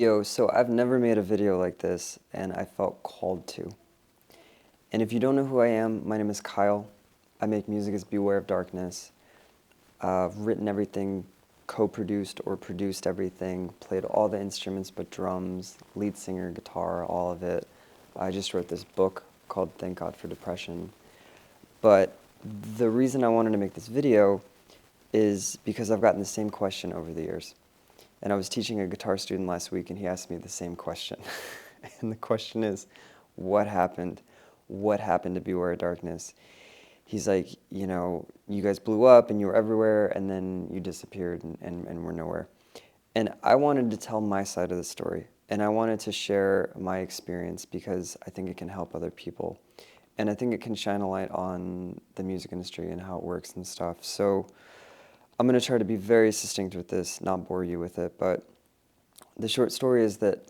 Yo, so I've never made a video like this, and I felt called to. And if you don't know who I am, my name is Kyle. I make music as Beware of Darkness. I've written everything, co-produced or produced everything, played all the instruments but drums, lead singer, guitar, all of it. I just wrote this book called Thank God for Depression. But the reason I wanted to make this video is because I've gotten the same question over the years. And I was teaching a guitar student last week, and he asked me the same question. And the question is, what happened? What happened to Beware of Darkness? He's like, you guys blew up, and you were everywhere, and then you disappeared, and were nowhere. And I wanted to tell my side of the story, and I wanted to share my experience because I think it can help other people. And I think it can shine a light on the music industry and how it works and stuff. So I'm going to try to be very succinct with this, not bore you with it, but the short story is that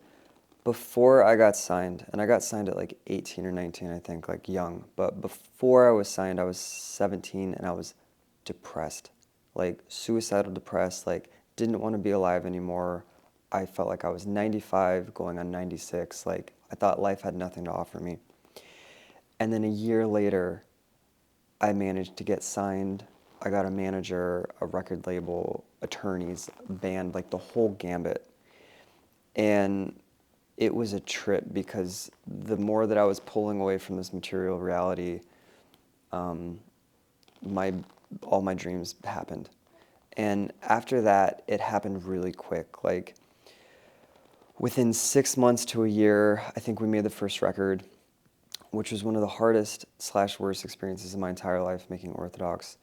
before I got signed, and I got signed at like 18 or 19, I think, like young, but before I was signed, I was 17 and I was depressed, like suicidal depressed, like didn't want to be alive anymore. I felt like I was 95 going on 96, like I thought life had nothing to offer me. And then a year later, I managed to get signed. I got a manager, a record label, attorneys, band, like the whole gambit. And it was a trip because the more that I was pulling away from this material reality, all my dreams happened. And after that, it happened really quick. Like within 6 months to a year, I think we made the first record, which was one of the hardest / worst experiences in my entire life, making Orthodox.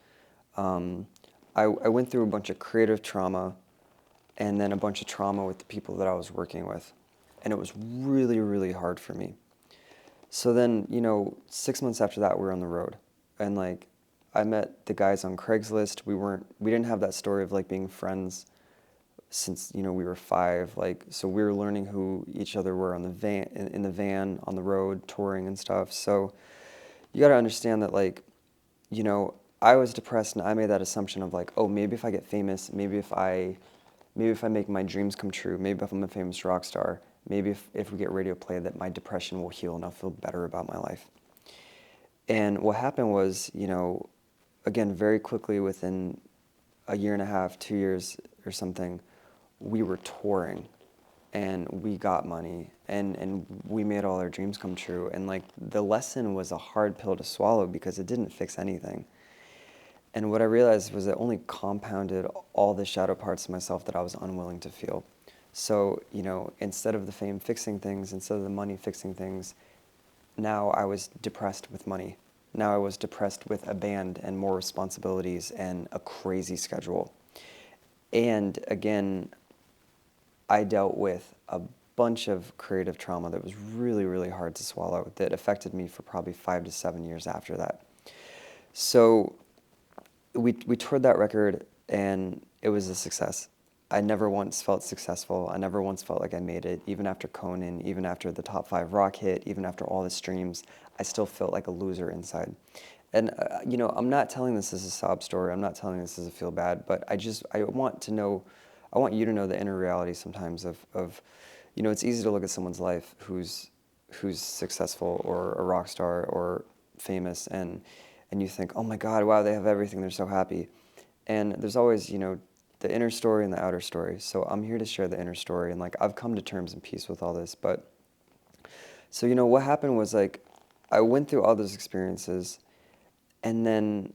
I went through a bunch of creative trauma and then a bunch of trauma with the people that I was working with. And it was really, really hard for me. So then, 6 months after that, we were on the road. And like, I met the guys on Craigslist. We didn't have that story of like being friends since, we were 5. Like, so we were learning who each other were on the van, in the van, on the road, touring and stuff. So you got to understand that like, I was depressed and I made that assumption of like, oh, maybe if I get famous, maybe if I make my dreams come true, maybe if I'm a famous rock star, maybe if we get radio play, that my depression will heal and I'll feel better about my life. And what happened was, again, very quickly within a year and a half, 2 years or something, we were touring and we got money and we made all our dreams come true. And like the lesson was a hard pill to swallow because it didn't fix anything. And what I realized was it only compounded all the shadow parts of myself that I was unwilling to feel. So, instead of the fame fixing things, instead of the money fixing things, now I was depressed with money. Now I was depressed with a band and more responsibilities and a crazy schedule. And again, I dealt with a bunch of creative trauma that was really, really hard to swallow that affected me for probably 5 to 7 years after that. So we toured that record and it was a success. I never once felt successful. I never once felt like I made it. Even after Conan, even after the top 5 rock hit, even after all the streams, I still felt like a loser inside. And, I'm not telling this as a sob story. I'm not telling this as a feel bad, but I want you to know the inner reality sometimes of it's easy to look at someone's life who's successful or a rock star or famous and you think, oh my God, wow, they have everything, they're so happy. And there's always, the inner story and the outer story. So I'm here to share the inner story, and like I've come to terms and peace with all this. But so what happened was like I went through all those experiences, and then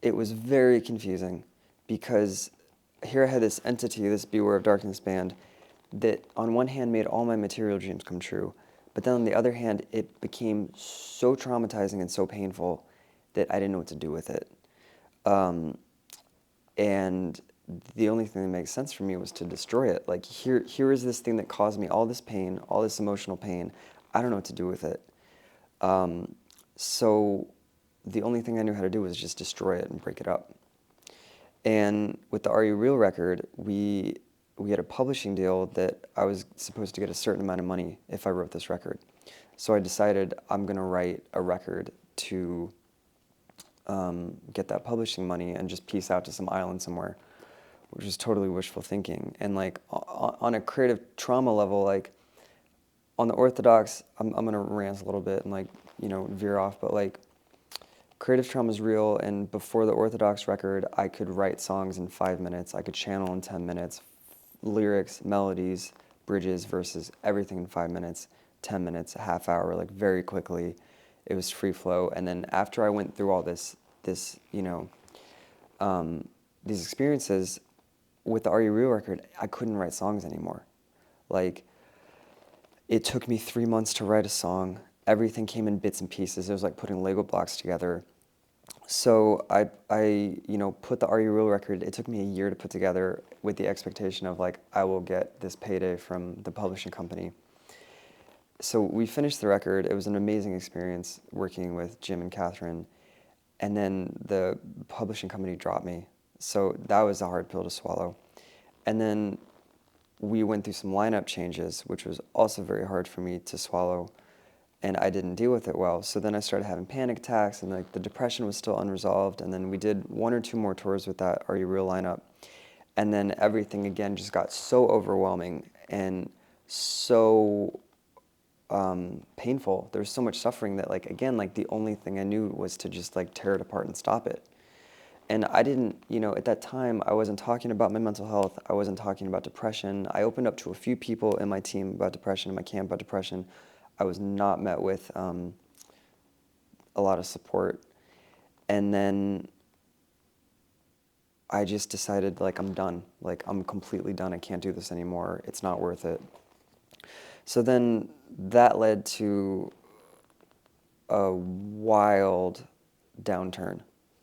it was very confusing because here I had this entity, this Beware of Darkness band, that on one hand made all my material dreams come true, but then on the other hand, it became so traumatizing and so painful that I didn't know what to do with it. And the only thing that makes sense for me was to destroy it. Like, here is this thing that caused me all this pain, all this emotional pain. I don't know what to do with it. So the only thing I knew how to do was just destroy it and break it up. And with the Are You Real record, we had a publishing deal that I was supposed to get a certain amount of money if I wrote this record. So I decided I'm going to write a record to get that publishing money and just peace out to some island somewhere which was totally wishful thinking. And like on a creative trauma level, like on the orthodox, I'm gonna rant a little bit and like, veer off, but like creative trauma is real. And before the orthodox record, I could write songs in 5 minutes. I could channel in 10 minutes, lyrics, melodies, bridges, verses, everything in 5 minutes, 10 minutes, a half hour, like very quickly. It was free flow. And then after I went through all this, these experiences with the Are You Real record, I couldn't write songs anymore. Like, it took me 3 months to write a song. Everything came in bits and pieces. It was like putting Lego blocks together. So I put the Are You Real record, it took me a year to put together with the expectation of like, I will get this payday from the publishing company. So we finished the record. It was an amazing experience working with Jim and Catherine. And then the publishing company dropped me. So that was a hard pill to swallow. And then we went through some lineup changes, which was also very hard for me to swallow. And I didn't deal with it well. So then I started having panic attacks, and like the depression was still unresolved. And then we did 1 or 2 more tours with that Are You Real lineup. And then everything again just got so overwhelming and so painful. There was so much suffering that like, again, like the only thing I knew was to just like tear it apart and stop it. And I didn't, at that time, I wasn't talking about my mental health. I wasn't talking about depression. I opened up to a few people in my team about depression, in my camp about depression. I was not met with a lot of support. And then I just decided, like, I'm done. Like, I'm completely done. I can't do this anymore. It's not worth it. So then that led to a wild downturn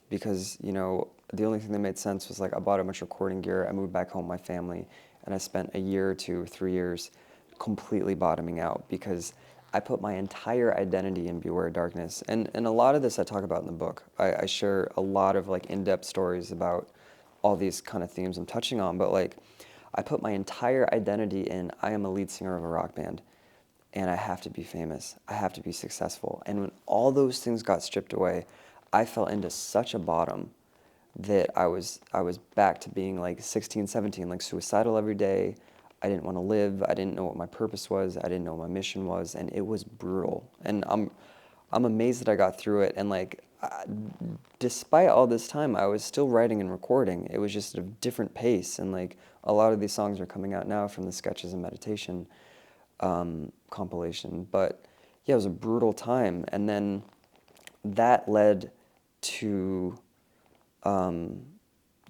because, the only thing that made sense was like I bought a bunch of recording gear, I moved back home with my family, and I spent a year or 2 or 3 years completely bottoming out because I put my entire identity in Beware Darkness. And a lot of this I talk about in the book. I share a lot of like in-depth stories about all these kind of themes I'm touching on, but like I put my entire identity in I am a lead singer of a rock band and I have to be famous. I have to be successful. And when all those things got stripped away, I fell into such a bottom that I was back to being like 16, 17, like suicidal every day. I didn't want to live. I didn't know what my purpose was. I didn't know what my mission was, and it was brutal. And I'm amazed that I got through it. And like, despite all this time, I was still writing and recording. It was just at a different pace. And like, a lot of these songs are coming out now from the Sketches and Meditation compilation. But yeah, it was a brutal time. And then that led to, and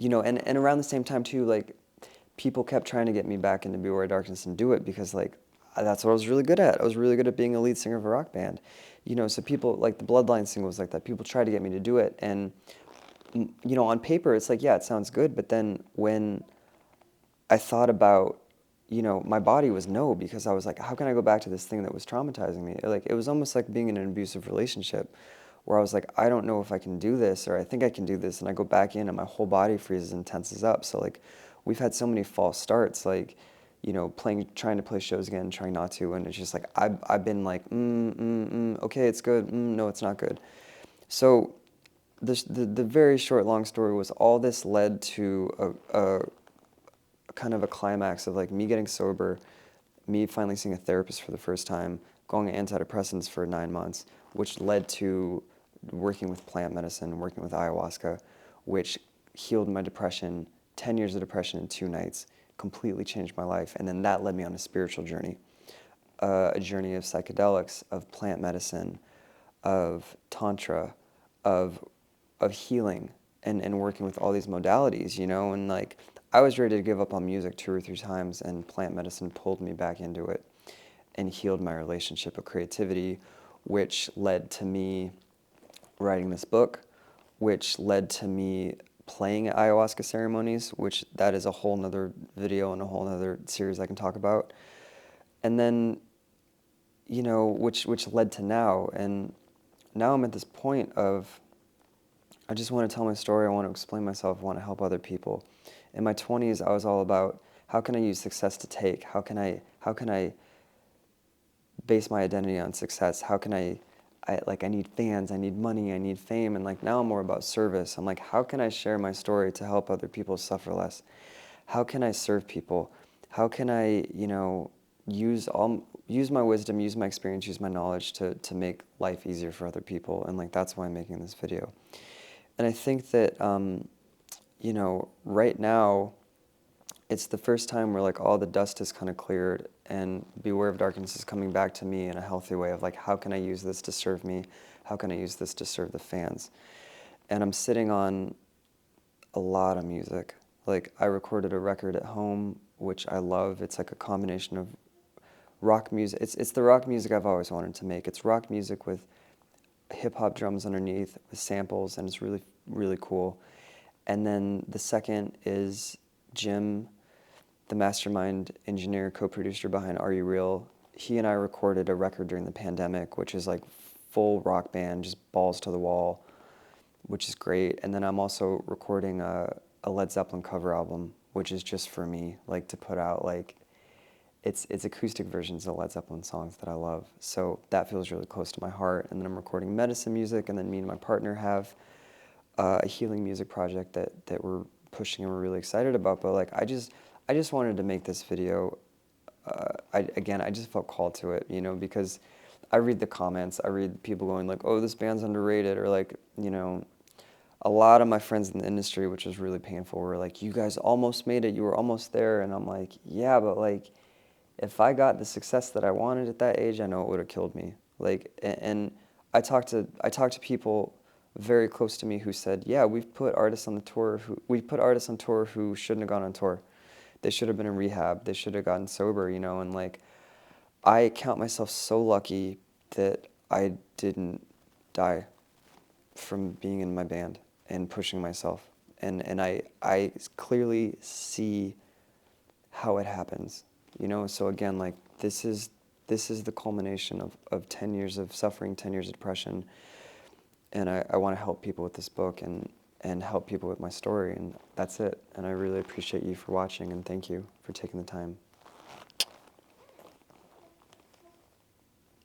around the same time too, like people kept trying to get me back into Beware Darkness and do it because like that's what I was really good at. I was really good at being a lead singer of a rock band, so people like the Bloodline single was like that. People tried to get me to do it, and on paper it's like, yeah, it sounds good, but then when I thought about, my body was no, because I was like, how can I go back to this thing that was traumatizing me? Like, it was almost like being in an abusive relationship where I was like, I don't know if I can do this, or I think I can do this, and I go back in and my whole body freezes and tenses up. So like, we've had so many false starts, like, trying to play shows again, trying not to, and it's just like, I've been like, okay, it's good, no, it's not good. So the very short, long story was all this led to a kind of a climax of like me getting sober, me finally seeing a therapist for the first time, going on antidepressants for 9 months, which led to working with plant medicine, working with ayahuasca, which healed my depression, 10 years of depression in 2 nights, completely changed my life. And then that led me on a spiritual journey, a journey of psychedelics, of plant medicine, of tantra, of healing, and working with all these modalities, and like, I was ready to give up on music 2 or 3 times, and plant medicine pulled me back into it and healed my relationship with creativity, which led to me writing this book, which led to me playing at ayahuasca ceremonies, which that is a whole nother video and a whole nother series I can talk about. And then, which led to now. And now I'm at this point of, I just want to tell my story. I want to explain myself. I want to help other people. In my 20s, I was all about, how can I use success to take? How can I base my identity on success? How can I need fans, I need money, I need fame. And like, now I'm more about service. I'm like, how can I share my story to help other people suffer less? how can I serve people? How can I, you know, use my wisdom, use my experience, use my knowledge to make life easier for other people? And like that's why I'm making this video. And I think that you know, right now it's the first time where like all the dust is kind of cleared and Beware of Darkness is coming back to me in a healthy way of like, how can I use this to serve me? How can I use this to serve the fans? And I'm sitting on a lot of music. Like I recorded a record at home, which I love. It's like a combination of rock music. It's the rock music I've always wanted to make. It's rock music with hip hop drums underneath with samples, and it's really, really cool. And then the second is Jim, the mastermind engineer, co-producer behind Are You Real. He and I recorded a record during the pandemic, which is like full rock band, just balls to the wall, which is great. And then I'm also recording a Led Zeppelin cover album, which is just for me, like to put out like, it's acoustic versions of Led Zeppelin songs that I love. So that feels really close to my heart. And then I'm recording medicine music, and then me and my partner have a healing music project that we're pushing and we're really excited about. But like I just wanted to make this video. I just felt called to it, you know, because I read the comments, I read people going like, oh, this band's underrated, or like, you know, a lot of my friends in the industry, which was really painful, were like, you guys almost made it, you were almost there. And I'm like, yeah, but like, if I got the success that I wanted at that age, I know it would have killed me. Like, and I talked to people very close to me who said, yeah, we put artists on tour who shouldn't have gone on tour. They should have been in rehab. They should have gotten sober, you know. And like, I count myself so lucky that I didn't die from being in my band and pushing myself. And I clearly see how it happens, you know. So again, like this is the culmination of 10 years of suffering, 10 years of depression, and I want to help people with this book and help people with my story, and that's it. And I really appreciate you for watching, and thank you for taking the time.